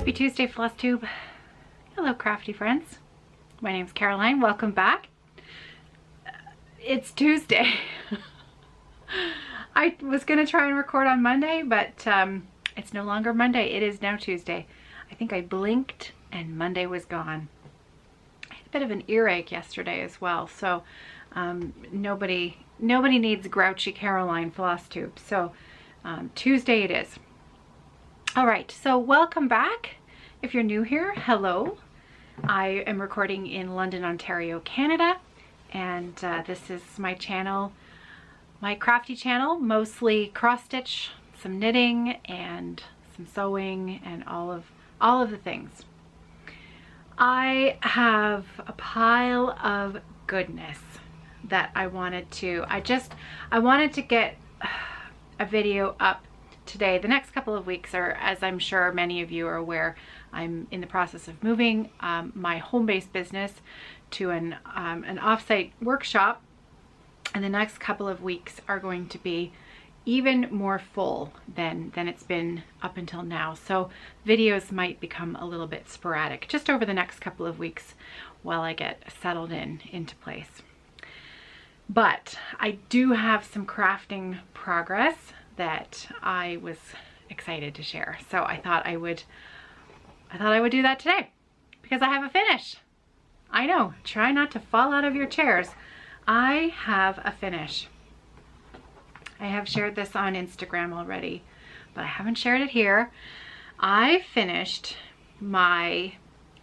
Happy Tuesday, FLOSSTUBE. Hello, crafty friends. My name's Caroline. Welcome back. It's Tuesday. I was going to try and record on Monday, but it's no longer Monday. It is now Tuesday. I think I blinked and Monday was gone. I had a bit of an earache yesterday as well, so nobody needs grouchy Caroline FLOSSTUBE. So Tuesday it is. All right, so welcome back. If you're new here, hello. I am recording in London, Ontario, Canada, and this is my channel, my crafty channel, mostly cross stitch, some knitting and some sewing and all of the things. I have a pile of goodness that I wanted to get a video up today. The next couple of weeks are, as I'm sure many of you are aware, I'm in the process of moving my home-based business to an off-site workshop, and the next couple of weeks are going to be even more full than it's been up until now. So videos might become a little bit sporadic just over the next couple of weeks while I get settled into place. But I do have some crafting progress that I was excited to share. So I thought I would do that today because I have a finish. I know, try not to fall out of your chairs. I have a finish. I have shared this on Instagram already, but I haven't shared it here. I finished my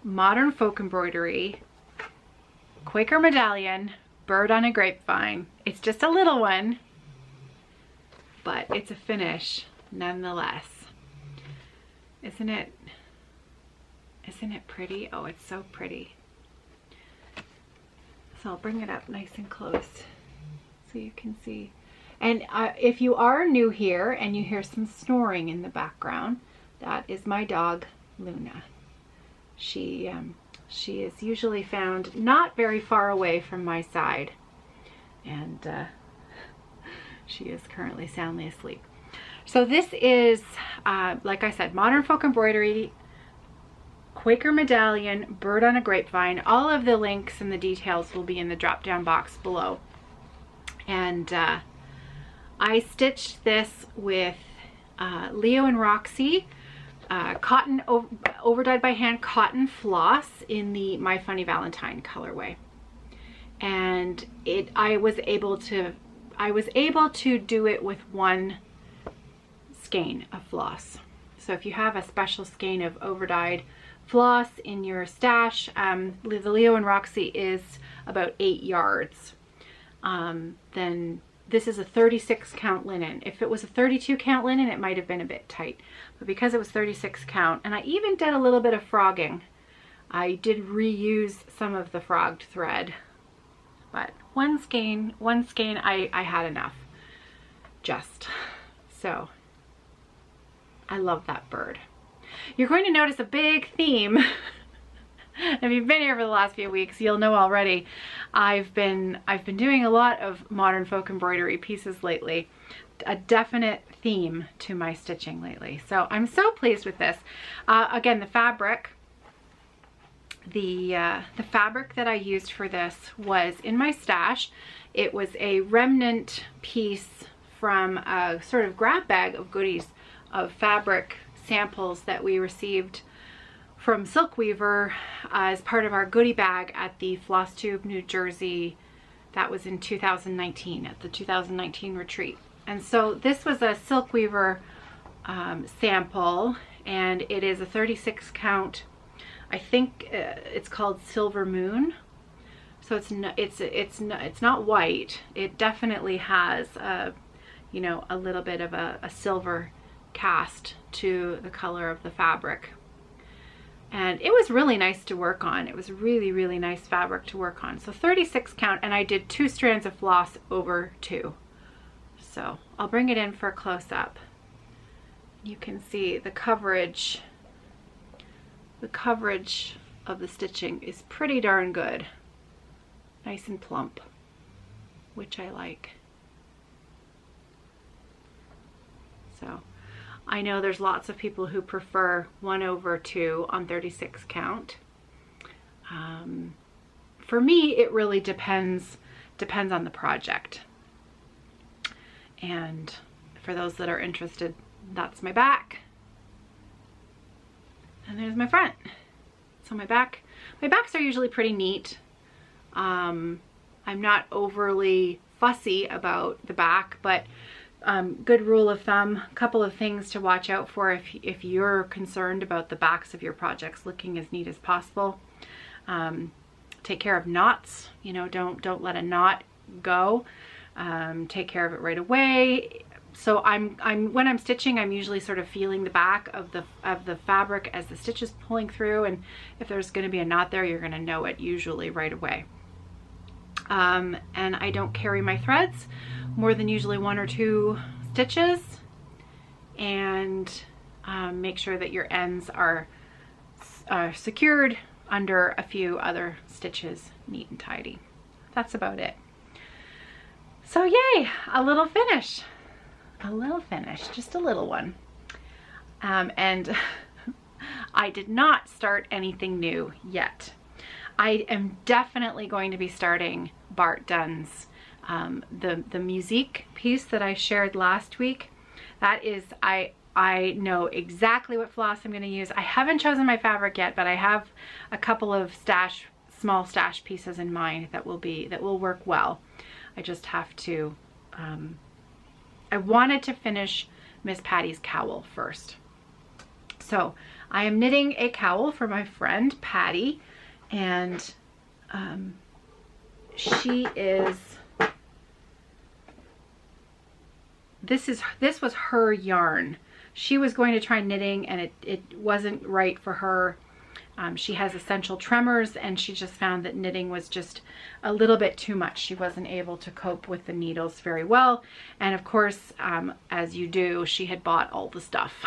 modern folk embroidery Quaker medallion bird on a grapevine. It's just a little one, but it's a finish nonetheless. Isn't it pretty? Oh, it's so pretty. So I'll bring it up nice and close so you can see. And if you are new here and you hear some snoring in the background, that is my dog, Luna. She is usually found not very far away from my side, and she is currently soundly asleep. So this is, like I said, modern folk embroidery, Quaker medallion, bird on a grapevine. All of the links and the details will be in the drop down box below. And I stitched this with Leo&Roxy cotton overdyed by hand cotton floss in the My Funny Valentine colorway. And I was able to do it with one skein of floss. So if you have a special skein of overdyed floss in your stash, the Leo&Roxy is about 8 yards. Then this is a 36 count linen. If it was a 32 count linen, it might have been a bit tight, but because it was 36 count, and I even did a little bit of frogging, I did reuse some of the frogged thread, but one skein I had enough. So I love that bird. You're going to notice a big theme. If you've been here for the last few weeks, you'll know already. I've been doing a lot of modern folk embroidery pieces lately. A definite theme to my stitching lately. So I'm so pleased with this. Again, the fabric that I used for this was in my stash. It was a remnant piece from a sort of grab bag of goodies of fabric samples that we received from Silk Weaver as part of our goodie bag at the FLOSSTUBE New Jersey. That was in 2019 at the 2019 retreat. And so this was a Silk Weaver sample, and it is a 36 count. I think it's called Silver Moon. So it's not white. It definitely has a little bit of a silver cast to the color of the fabric. And it was really nice to work on. It was really, really nice fabric to work on. So 36 count, and I did 2 strands of floss over 2. So I'll bring it in for a close-up. You can see the coverage. The coverage of the stitching is pretty darn good. Nice and plump, which I like. So I know there's lots of people who prefer 1/2 on 36 count. For me, it really depends on the project. And for those that are interested, that's my back. And there's my front. So my backs are usually pretty neat. I'm not overly fussy about the back, but good rule of thumb, a couple of things to watch out for if you're concerned about the backs of your projects looking as neat as possible. Take care of knots, you know, don't let a knot go. Take care of it right away. So when I'm stitching, I'm usually sort of feeling the back of the fabric as the stitch is pulling through, and if there's going to be a knot there, you're going to know it usually right away. And I don't carry my threads more than usually 1 or 2 stitches, and make sure that your ends are secured under a few other stitches, neat and tidy. That's about it. So yay, a little finish, just a little one. And I did not start anything new yet. I am definitely going to be starting Bart Dunn's, the musique piece that I shared last week. That is, I know exactly what floss I'm going to use. I haven't chosen my fabric yet, but I have a couple of small stash pieces in mind that will work well. I just have to, I wanted to finish Miss Patty's cowl first. So I am knitting a cowl for my friend Patty, and this was her yarn. She was going to try knitting, and it wasn't right for her. She has essential tremors, and she just found that knitting was just a little bit too much. She wasn't able to cope with the needles very well. And of course, as you do, she had bought all the stuff.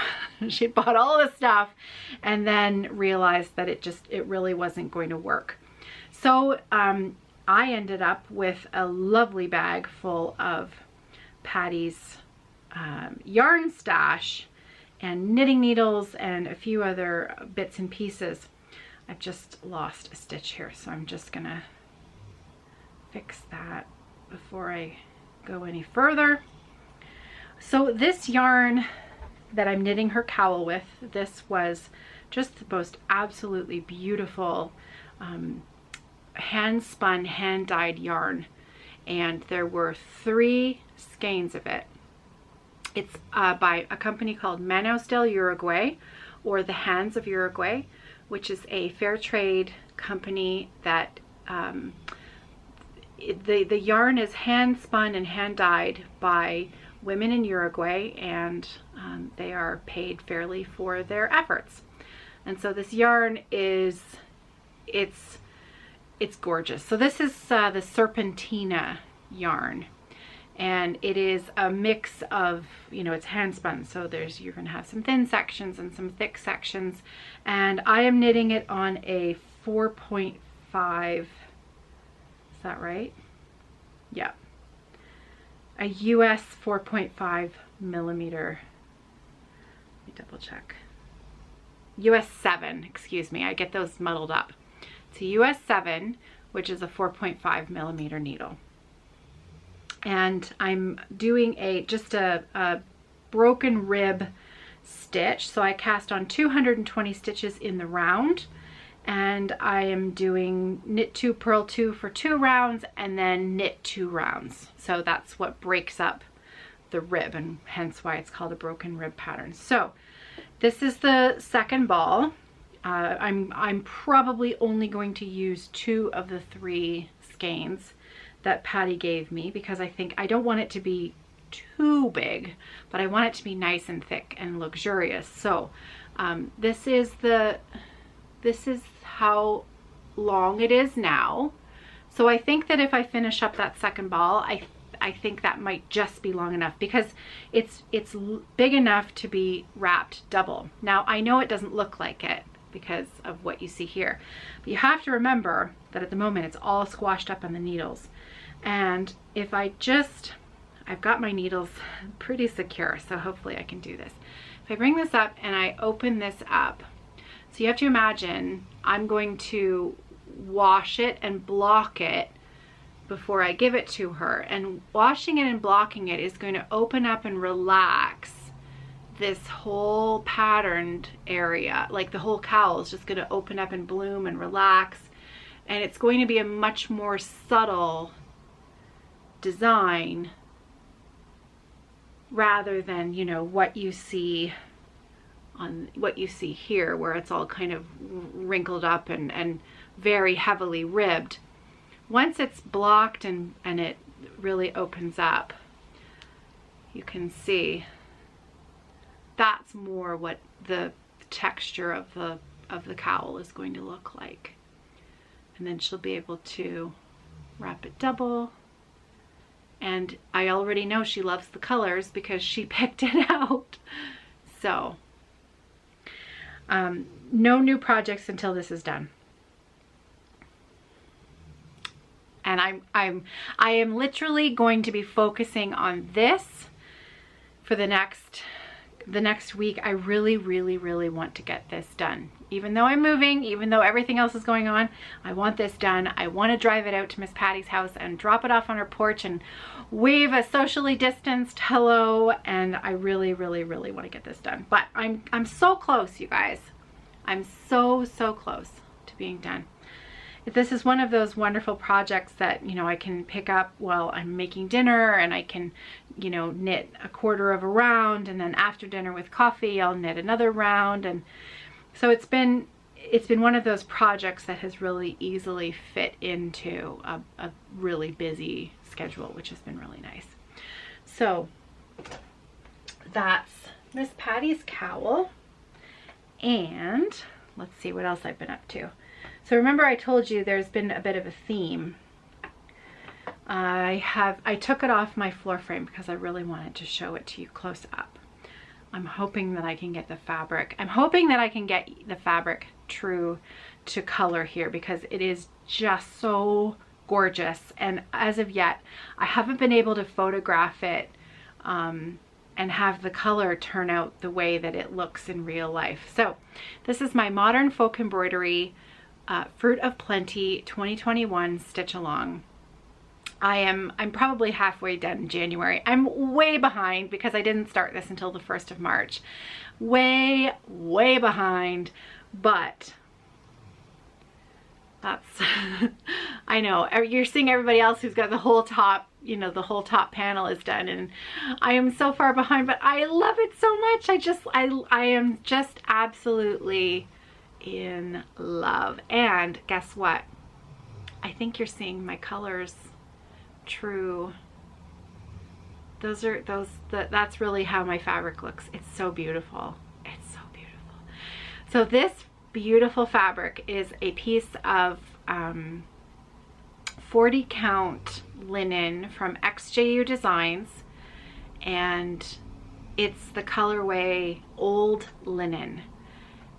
She bought all the stuff and then realized that it really wasn't going to work. So I ended up with a lovely bag full of Patty's yarn stash and knitting needles and a few other bits and pieces. I've just lost a stitch here, so I'm just gonna fix that before I go any further. So this yarn that I'm knitting her cowl with, this was just the most absolutely beautiful hand spun, hand dyed yarn, and there were 3 skeins of it. It's by a company called Manos del Uruguay, or the Hands of Uruguay, which is a fair trade company that the yarn is hand spun and hand dyed by women in Uruguay, and they are paid fairly for their efforts. And so this yarn is, it's gorgeous. So this is the Serpentina yarn. And it is a mix of, you know, it's hand spun, so you're gonna have some thin sections and some thick sections. And I am knitting it on a 4.5, is that right? Yeah. A US 4.5 millimeter, let me double check. US 7, excuse me, I get those muddled up. It's a US 7, which is a 4.5 millimeter needle. And I'm doing just a broken rib stitch. So I cast on 220 stitches in the round, and I am doing knit 2, purl 2 for 2 rounds, and then knit 2 rounds. So that's what breaks up the rib, and hence why it's called a broken rib pattern. So this is the second ball. I'm probably only going to use 2 of the 3 skeins that Patty gave me, because I don't want it to be too big, but I want it to be nice and thick and luxurious. So this is how long it is now. So I think that if I finish up that second ball, I think that might just be long enough, because it's big enough to be wrapped double. Now I know it doesn't look like it because of what you see here, but you have to remember that at the moment it's all squashed up on the needles. And if I've got my needles pretty secure, so hopefully I can do this. If if I bring this up and I open this up, so you have to imagine I'm going to wash it and block it before I give it to her. And washing it and blocking it is going to open up and relax this whole patterned area. Like the whole cowl is just going to open up and bloom and relax. And it's going to be a much more subtle design rather than, you know, what you see here, where it's all kind of wrinkled up and very heavily ribbed. Once it's blocked and it really opens up, you can see that's more what the texture of the cowl is going to look like. And then she'll be able to wrap it double. And I already know she loves the colors because she picked it out. So no new projects until this is done. And I am literally going to be focusing on this for the next week. I really want to get this done. Even though I'm moving, even though everything else is going on, I want this done. I want to drive it out to Miss Patty's house and drop it off on her porch and wave a socially distanced hello. And I really want to get this done. But I'm so close, you guys. I'm so close to being done. This is one of those wonderful projects that, you know, I can pick up while I'm making dinner, and I can, you know, knit a quarter of a round, and then after dinner with coffee I'll knit another round. And so it's been one of those projects that has really easily fit into a really busy schedule, which has been really nice. So that's Miss Patty's cowl. And let's see what else I've been up to. So remember I told you there's been a bit of a theme. I took it off my floor frame because I really wanted to show it to you close up. I'm hoping that I can get the fabric. I'm hoping that I can get the fabric true to color here because it is just so gorgeous. And as of yet, I haven't been able to photograph it and have the color turn out the way that it looks in real life. So this is my Modern Folk Embroidery Fruit of Plenty 2021 Stitch Along. I'm probably halfway done in January. I'm way behind because I didn't start this until the 1st of March. Way behind, but that's, I know, you're seeing everybody else who's got the whole top, you know, the whole top panel is done, and I am so far behind, but I love it so much. I am just absolutely in love. And guess what? I think you're seeing my colors true. That's really how my fabric looks. It's so beautiful. It's so beautiful. So this beautiful fabric is a piece of 40 count linen from XjuDesigns, and it's the colorway Old Linen.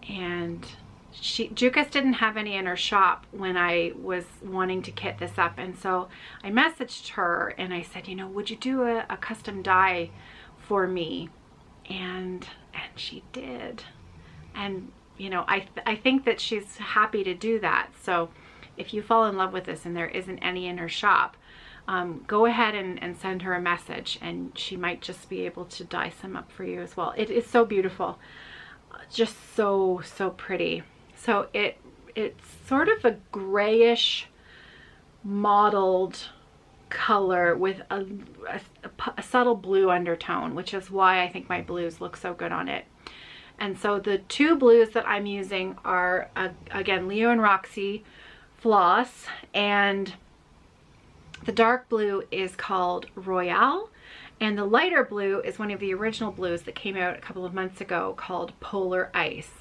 And Jukas didn't have any in her shop when I was wanting to kit this up, and so I messaged her and I said, you know, would you do a custom dye for me? And she did. And you know, I think that she's happy to do that. So if you fall in love with this and there isn't any in her shop, go ahead and send her a message, and she might just be able to dye some up for you as well. It is so beautiful, just so pretty. So it's sort of a grayish mottled color with a subtle blue undertone, which is why I think my blues look so good on it. And so the two blues that I'm using are, again, Leo&Roxy Floss, and the dark blue is called Royale, and the lighter blue is one of the original blues that came out a couple of months ago called Polar Ice.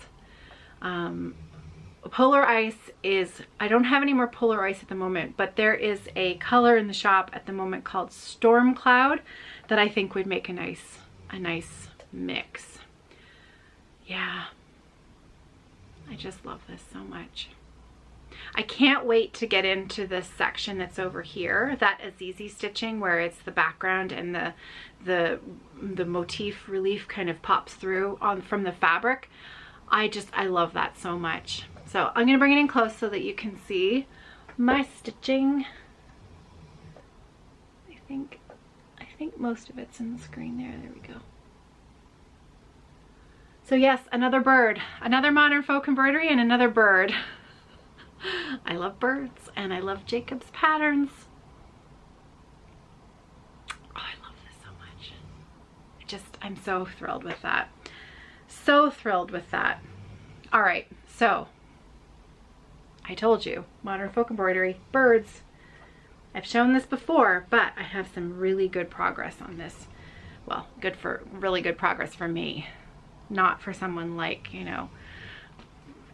Polar Ice is, I don't have any more Polar Ice at the moment, but there is a color in the shop at the moment called Storm Cloud that I think would make a nice mix. Yeah, I just love this so much. I can't wait to get into this section that's over here, that Azizi stitching where it's the background and the motif relief kind of pops through from the fabric. I love that so much. So I'm gonna bring it in close so that you can see my stitching. I think most of it's in the screen there. There we go. So yes, another bird, another modern folk embroidery and another bird. I love birds and I love Jacob's patterns. Oh, I love this so much. I'm so thrilled with that. So thrilled with that. All right, so I told you, modern folk embroidery, birds. I've shown this before, but I have some really good progress on this. Well, really good progress for me, not for someone like, you know,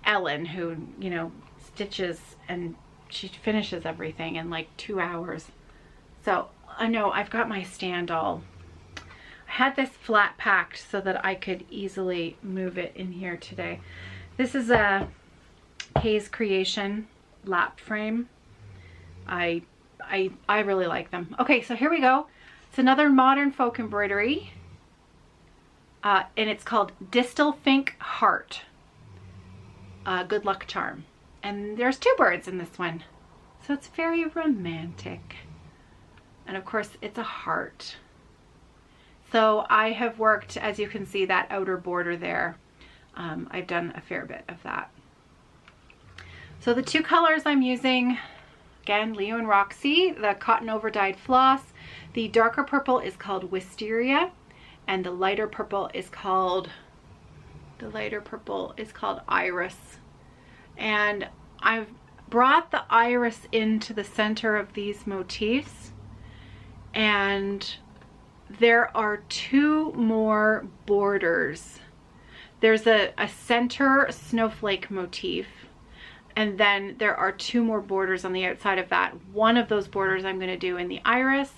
Ellen, who, you know, stitches and she finishes everything in like 2 hours. So I know I've got my stand all, I had this flat packed so that I could easily move it in here today. This is a Kay's Creation lap frame. I really like them. Okay, so here we go. It's another modern folk embroidery, and it's called Distelfink Heart. Good luck charm. And there's 2 birds in this one. So it's very romantic. And of course it's a heart. So I have worked, as you can see, that outer border there. I've done a fair bit of that. So the 2 colors I'm using, again, Leo&Roxy, the cotton over dyed floss. The darker purple is called Wisteria, and the lighter purple is called Iris. And I've brought the iris into the center of these motifs, and there are 2 more borders. There's a center snowflake motif, and then there are 2 more borders on the outside of that. One of those borders I'm going to do in the iris,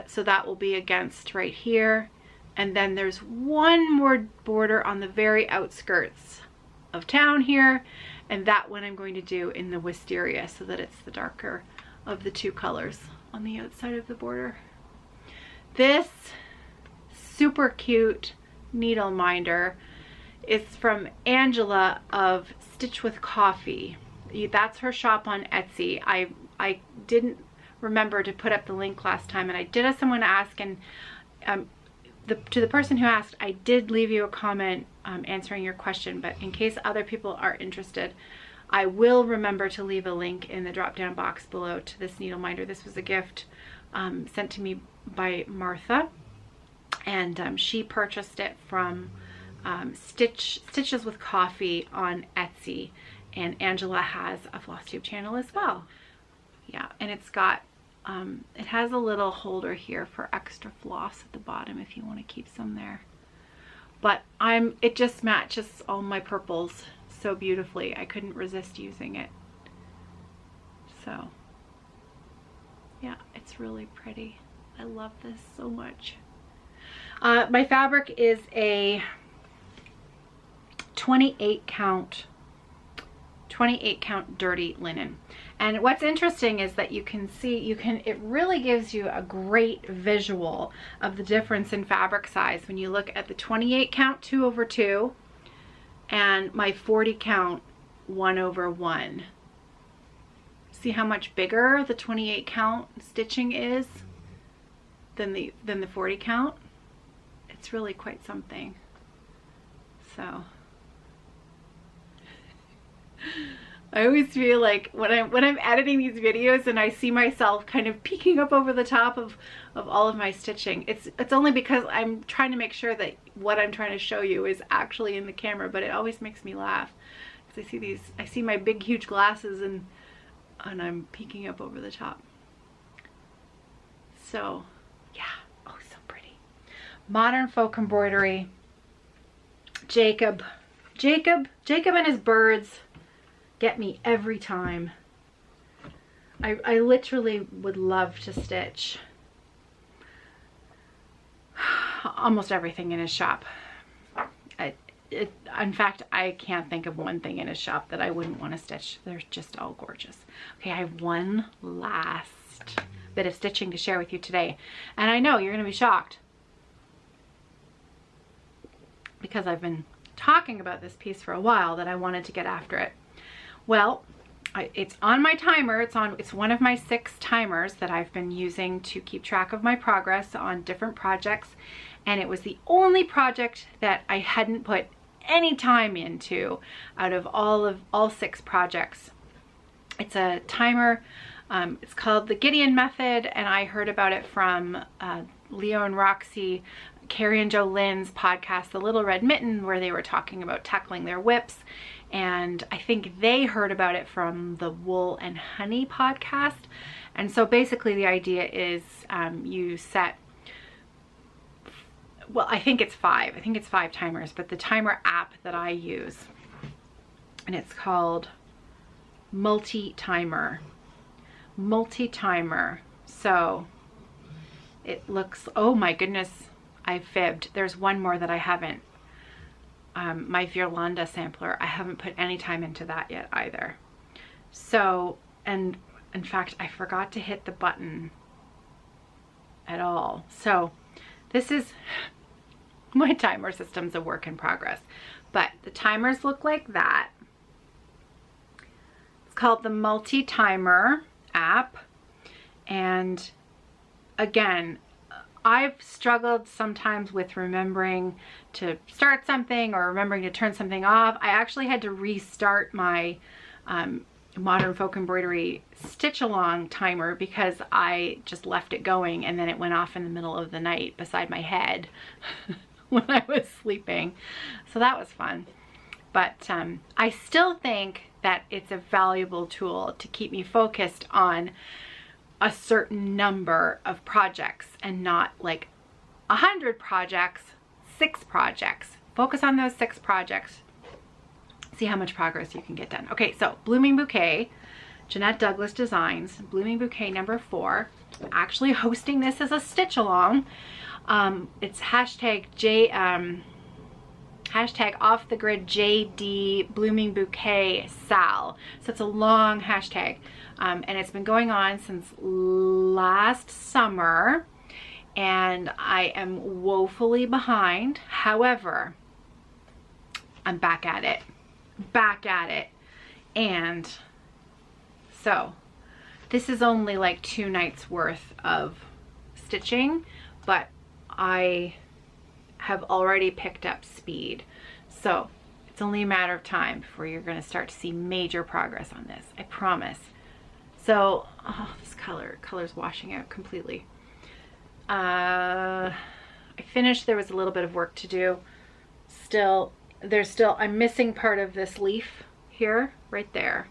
so that will be against right here, and then there's 1 more border on the very outskirts of town here, and that one I'm going to do in the Wisteria so that it's the darker of the 2 colors on the outside of the border. This super cute needle minder is from Angela of Stitch with Coffee. That's her shop on Etsy. I didn't remember to put up the link last time, and I did have someone ask, and to the person who asked, I did leave you a comment answering your question, but in case other people are interested, I will remember to leave a link in the drop down box below to this needle minder. This was a gift sent to me by Martha, and she purchased it from Stitches with Coffee on Etsy, and Angela has a FLOSSTUBE channel as well. Yeah, and it's got it has a little holder here for extra floss at the bottom if you want to keep some there. But it just matches all my purples so beautifully. I couldn't resist using it. So yeah, it's really pretty. I love this so much. My fabric is a 28 count dirty linen. And what's interesting is that you can see, it really gives you a great visual of the difference in fabric size when you look at the 28 count 2/2 and my 40 count 1/1. See how much bigger the 28 count stitching is than the 40 count? It's really quite something. So I always feel like when I'm editing these videos and I see myself kind of peeking up over the top of all of my stitching, it's only because I'm trying to make sure that what I'm trying to show you is actually in the camera, but it always makes me laugh because I see my big huge glasses and I'm peeking up over the top. So yeah, oh, so pretty. Modern folk embroidery. Jacob and his birds get me every time. I literally would love to stitch almost everything in his shop. In fact, I can't think of one thing in his shop that I wouldn't want to stitch. They're just all gorgeous. Okay, I have one last bit of stitching to share with you today. And I know you're going to be shocked because I've been talking about this piece for a while that I wanted to get after it. Well, it's on my timer. It's one of my 6 timers that I've been using to keep track of my progress on different projects. And it was the only project that I hadn't put any time into out of all 6 projects. It's a timer. It's called the Gideon Method, and I heard about it from Leo&Roxy, Carrie and Joe Lynn's podcast, The Little Red Mitten, where they were talking about tackling their WIPs. And I think they heard about it from the Wool and Honey podcast. And so basically the idea is you set, well, I think it's 5. I think it's 5 timers, but the timer app that I use, and it's called multi-timer. So it looks, oh my goodness, I fibbed. There's one more that I haven't. My Virlanda sampler, I haven't put any time into that yet either. So, and in fact, I forgot to hit the button at all. So this is, my timer system's a work in progress, but the timers look like that. It's called the multi-timer app. And again, I've struggled sometimes with remembering to start something or remembering to turn something off. I actually had to restart my Modern Folk Embroidery stitch along timer because I just left it going and then it went off in the middle of the night beside my head when I was sleeping. So that was fun. But I still think that it's a valuable tool to keep me focused on a certain number of projects and not like 100 projects, 6 projects. Focus on those 6 projects. See how much progress you can get done. Okay, so Blooming Bouquet, Jeannette Douglas Designs, Blooming Bouquet number 4. I'm actually hosting this as a stitch along. It's hashtag off the grid JD Blooming Bouquet Sal. So it's a long hashtag. And it's been going on since last summer and I am woefully behind. However, I'm back at it. And so this is only like 2 nights worth of stitching, but I have already picked up speed. So it's only a matter of time before you're going to start to see major progress on this. I promise. So, oh, this color's washing out completely. I finished. There was a little bit of work to do. I'm missing part of this leaf here, right there.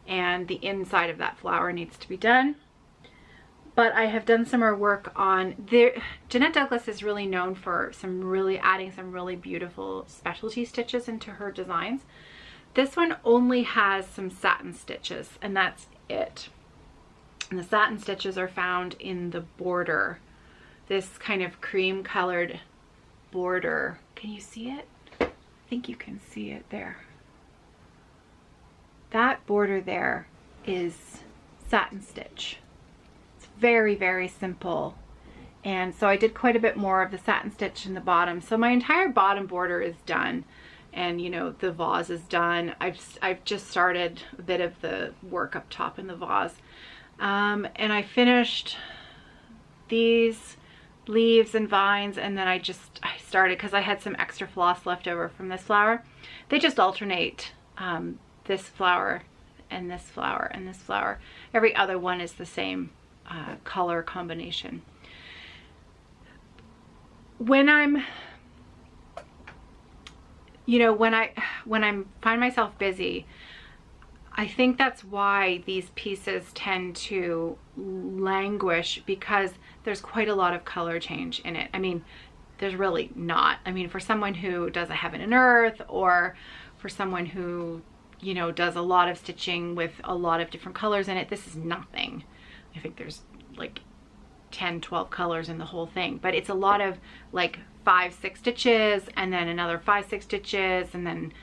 And the inside of that flower needs to be done. But I have done some more work on there. Jeannette Douglas is really known for adding some really beautiful specialty stitches into her designs. This one only has some satin stitches, and that's it. And the satin stitches are found in the border, this kind of cream colored border. Can you see it? I think you can see it there. That border there is satin stitch. It's very, very simple. And so I did quite a bit more of the satin stitch in the bottom. So my entire bottom border is done. And you know, the vase is done. I've just started a bit of the work up top in the vase. And I finished these leaves and vines, and then I started, because I had some extra floss left over from this flower. They just alternate this flower and this flower and this flower. Every other one is the same color combination. When I'm find myself busy, I think that's why these pieces tend to languish, because there's quite a lot of color change in it. I mean, there's really not. I mean, for someone who does a heaven and earth, or for someone who, you know, does a lot of stitching with a lot of different colors in it, this is nothing. I think there's like 10, 12 colors in the whole thing, but it's a lot of like 5, 6 stitches and then another 5, 6 stitches and then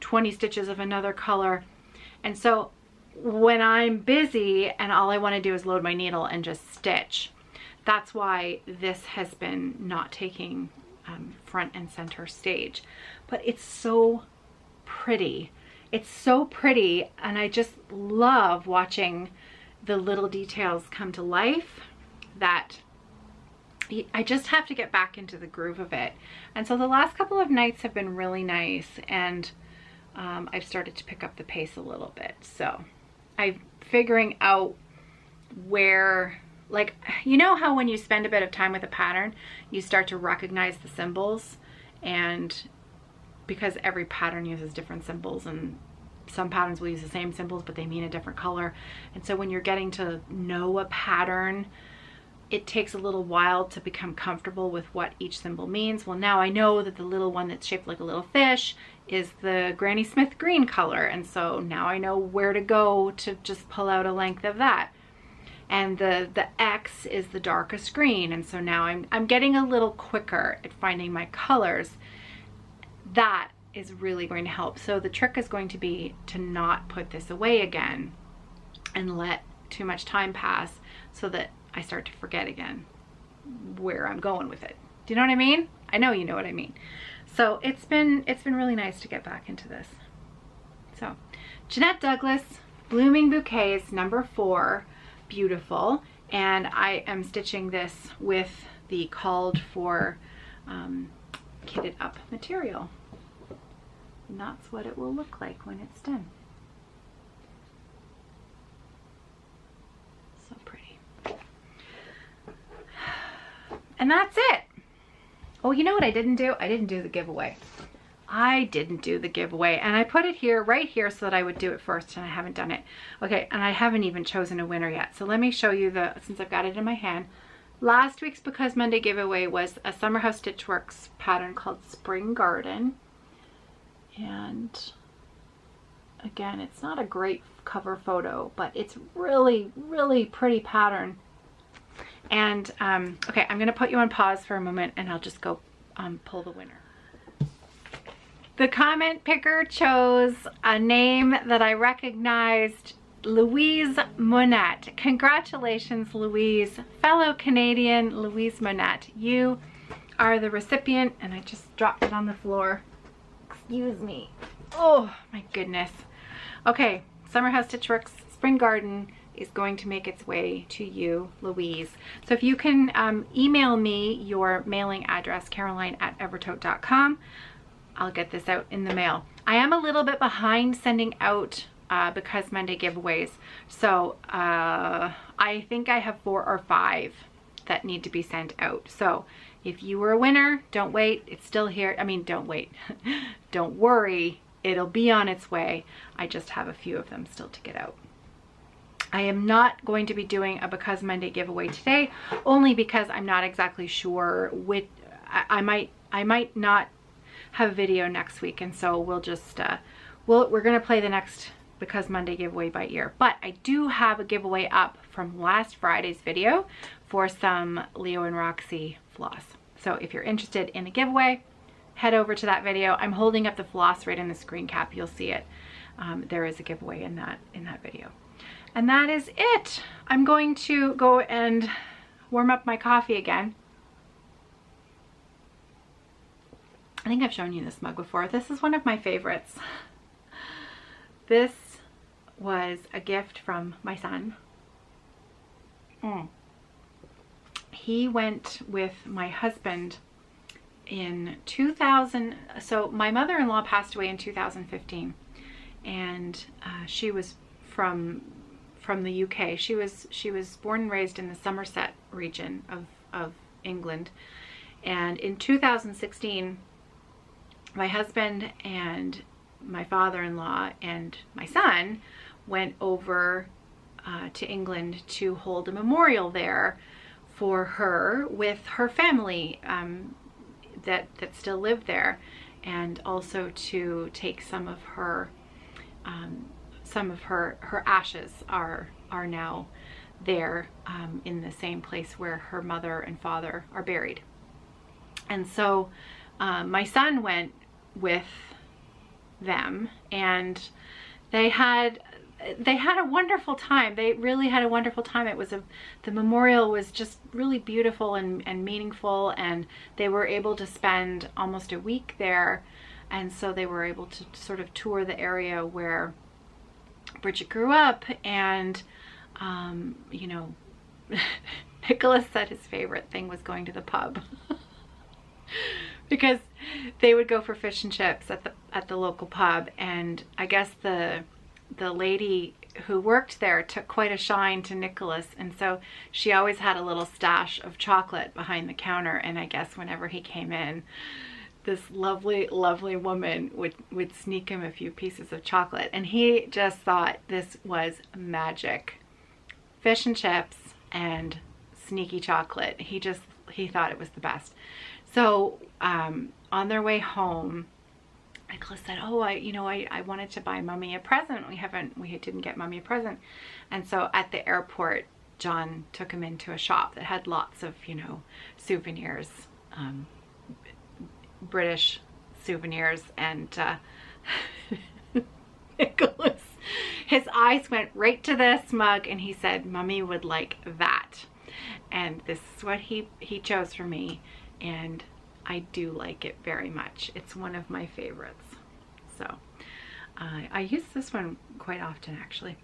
20 stitches of another color. And so when I'm busy and all I want to do is load my needle and just stitch, that's why this has been not taking front and center stage. But it's so pretty. It's so pretty, and I just love watching the little details come to life. That I just have to get back into the groove of it. And so the last couple of nights have been really nice, and I've started to pick up the pace a little bit. So I'm figuring out where, like, you know how when you spend a bit of time with a pattern, you start to recognize the symbols, and because every pattern uses different symbols, and some patterns will use the same symbols but they mean a different color. And so when you're getting to know a pattern, it takes a little while to become comfortable with what each symbol means. Well, now I know that the little one that's shaped like a little fish is the Granny Smith green color, and so now I know where to go to just pull out a length of that. And the X is the darkest green, and so now I'm getting a little quicker at finding my colors. That is really going to help. So the trick is going to be to not put this away again and let too much time pass so that I start to forget again where I'm going with it. Do you know what I mean? I know you know what I mean. So it's been really nice to get back into this. So Jeannette Douglas Blooming Bouquets number 4, beautiful. And I am stitching this with the called for kitted up material. And that's what it will look like when it's done. So pretty. And that's it. Oh, you know what I didn't do? I didn't do the giveaway. I didn't do the giveaway, and I put it here, right here, so that I would do it first, and I haven't done it. Okay, and I haven't even chosen a winner yet. So let me show you since I've got it in my hand. Last week's Because Monday giveaway was a Summer House Stitchworks pattern called Spring Garden. And again, it's not a great cover photo, but it's really, really pretty pattern. And okay, I'm gonna put you on pause for a moment and I'll just go pull the winner. The comment picker chose a name that I recognized, Louise Monette. Congratulations, Louise, fellow Canadian Louise Monette. You are the recipient, and I just dropped it on the floor. Excuse me. Oh my goodness. Okay, Summer House Stitchworks Spring Garden is going to make its way to you, Louise. So if you can email me your mailing address, caroline@evertote.com, I'll get this out in the mail. I am a little bit behind sending out Because Monday giveaways. So I think I have 4 or 5 that need to be sent out. So if you were a winner, don't wait. It's still here. I mean, don't wait. Don't worry. It'll be on its way. I just have a few of them still to get out. I am not going to be doing a Because Monday giveaway today, only because I'm not exactly sure which. I might not have a video next week, and so we'll just we're gonna play the next Because Monday giveaway by ear. But I do have a giveaway up from last Friday's video for some Leo&Roxy floss. So if you're interested in the giveaway, head over to that video. I'm holding up the floss right in the screen cap. You'll see it. There is a giveaway in that video. And that is it. I'm going to go and warm up my coffee again. I think I've shown you this mug before. This is one of my favorites. This was a gift from my son. He went with my husband in 2000. So my mother-in-law passed away in 2015, and she was from the UK. She was born and raised in the Somerset region of England, and in 2016 my husband and my father-in-law and my son went over to England to hold a memorial there for her with her family that still live there, and also to take some of her ashes are now there in the same place where her mother and father are buried. And so my son went with them, and they had a wonderful time. They really had a wonderful time. It was the memorial was just really beautiful and meaningful, and they were able to spend almost a week there. And so they were able to sort of tour the area where Bridget grew up. And you know, Nicholas said his favorite thing was going to the pub because they would go for fish and chips at the local pub. And I guess the lady who worked there took quite a shine to Nicholas, and so she always had a little stash of chocolate behind the counter. And I guess whenever he came in, this lovely woman would sneak him a few pieces of chocolate, and he just thought this was magic. Fish and chips and sneaky chocolate. He thought it was the best. So on their way home, Nicholas said, oh, I wanted to buy Mommy a present. We didn't get Mommy a present. And so at the airport, John took him into a shop that had lots of, you know, souvenirs, British souvenirs. And Nicholas, his eyes went right to this mug, and he said, Mommy would like that. And this is what he chose for me. And I do like it very much. It's one of my favorites. So I use this one quite often, actually.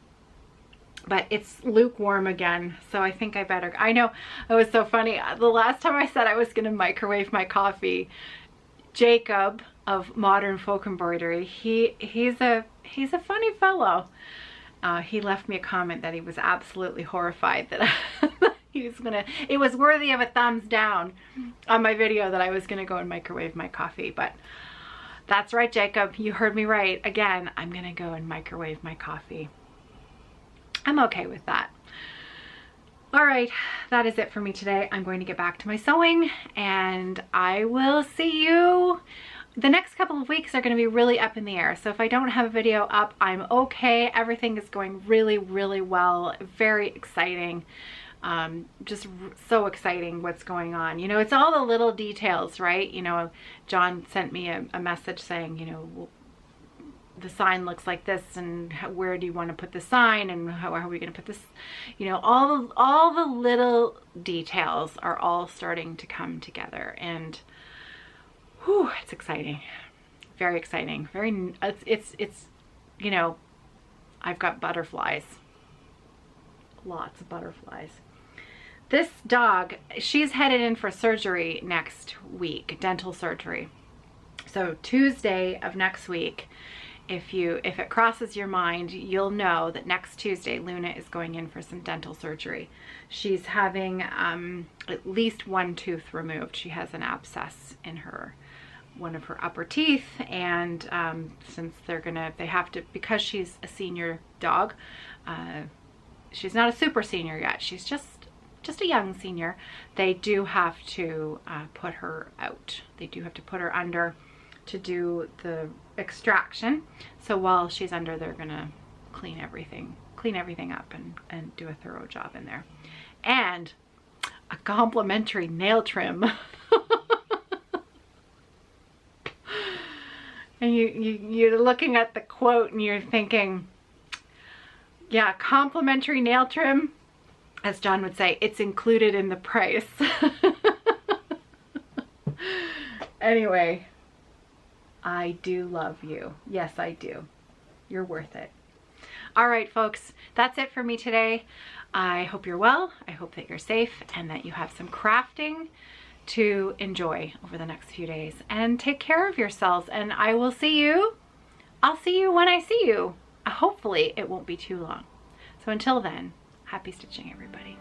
But it's lukewarm again, so I think I better. I know, it was so funny. The last time I said I was going to microwave my coffee, Jacob of Modern Folk Embroidery, he's a funny fellow. He left me a comment that he was absolutely horrified that it was worthy of a thumbs down on my video that I was gonna go and microwave my coffee. But that's right, Jacob, you heard me right. Again, I'm gonna go and microwave my coffee. I'm okay with that. All right, that is it for me today. I'm going to get back to my sewing, and I will see you. The next couple of weeks are going to be really up in the air. So if I don't have a video up, I'm okay. Everything is going really, really well. Very exciting. Just so exciting what's going on. You know, it's all the little details, right? You know, John sent me a message saying, you know, the sign looks like this, and where do you want to put the sign, and how are we going to put this? You know, all the little details are all starting to come together, and whew, it's exciting. Very exciting. It's you know, I've got butterflies. Lots of butterflies. This dog, she's headed in for surgery next week, dental surgery. So Tuesday of next week, if it crosses your mind, you'll know that next Tuesday Luna is going in for some dental surgery. She's having at least one tooth removed. She has an abscess in one of her upper teeth, and since they have to, because she's a senior dog, she's not a super senior yet, she's just a young senior, they do have to put her out. They do have to put her under to do the extraction. So while she's under, they're gonna clean everything up and do a thorough job in there. And a complimentary nail trim. And you're looking at the quote and you're thinking, yeah, complimentary nail trim, as John would say, it's included in the price. Anyway, I do love you. Yes, I do. You're worth it. All right, folks, that's it for me today. I hope you're well. I hope that you're safe and that you have some crafting to enjoy over the next few days. And take care of yourselves, and I will see you. I'll see you when I see you. Hopefully it won't be too long. So until then, happy stitching, everybody.